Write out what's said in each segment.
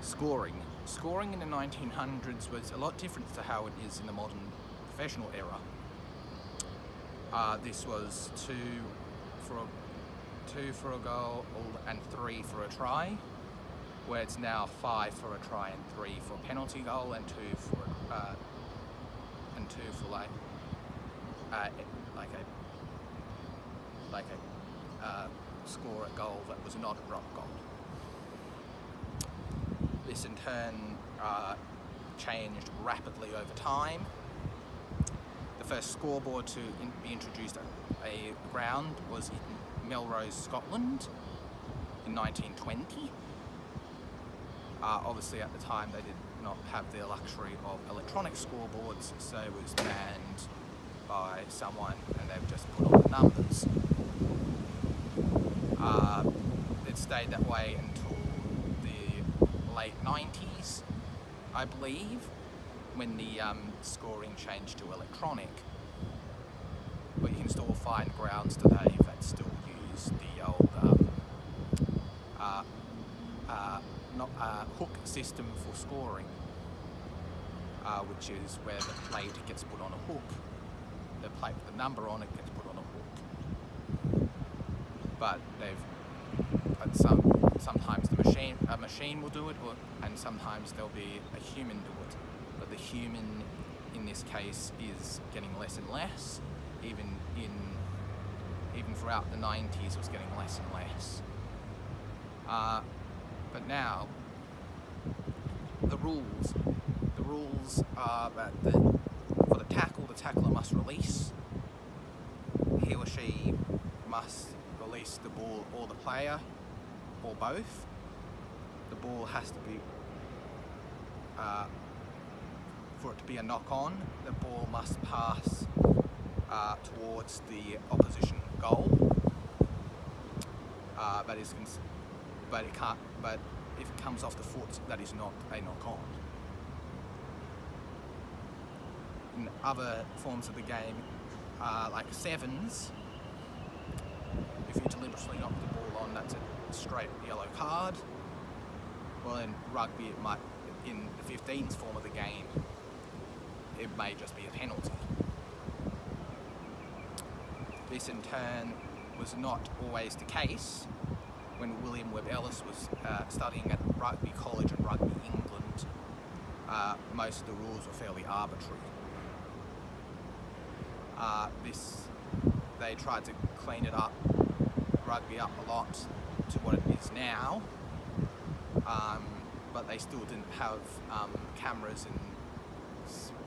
Scoring. Scoring in the 1900s was a lot different to how it is in the modern professional era. This was two for a goal and 3 for a try, where it's now 5 for a try and 3 for a penalty goal and 2 for score a goal that was not a drop goal. This in turn changed rapidly over time. The first scoreboard to be introduced at a ground was in Melrose, Scotland in 1920. Obviously at the time they did not have the luxury of electronic scoreboards, so it was manned by someone and they would just put on the numbers. It stayed that way until the late 90s, I believe, when the scoring changed to electronic. But you can still find grounds today that still use the old hook system for scoring, which is where the plate gets put on a hook. The plate with the number on it gets put on a hook. But sometimes a machine will do it, and sometimes there'll be a human do it. But the human in this case is getting less and less. Even throughout the 90s, it was getting less and less. But now, the rules are that for the tackler must release. He or she must release the ball or the player, or both. The ball has to be, for it to be a knock-on, the ball must pass towards the opposition goal. But if it comes off the foot, that is not a knock-on. In other forms of the game, like sevens, if you deliberately knock the ball on, that's a straight yellow card. Well, in rugby, in the 15s form of the game, it may just be a penalty. This in turn was not always the case. When William Webb Ellis was studying at Rugby College in Rugby, England, most of the rules were fairly arbitrary. They tried to clean it up, rugby up a lot to what it is now, but they still didn't have cameras and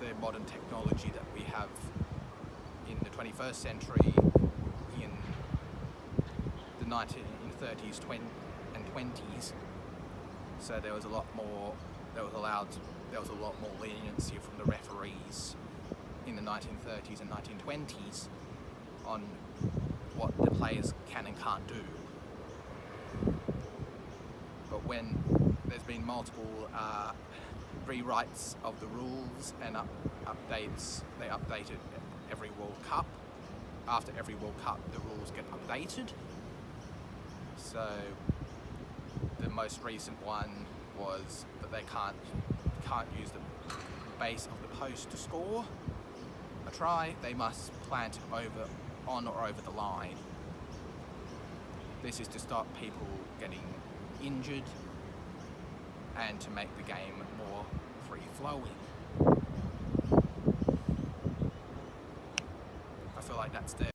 the modern technology that we have in the 21st century in the 1930s and 20s. So there was a lot more leniency from the referees in the 1930s and 1920s on what the players can and can't do. But when there's been multiple rewrites of the rules and updates, they updated every World Cup. After every World Cup, the rules get updated. So the most recent one was that they can't use the base of the post to score a try. They must plant it on or over the line. This is to stop people getting injured and to make the game more free-flowing. I feel like that's there.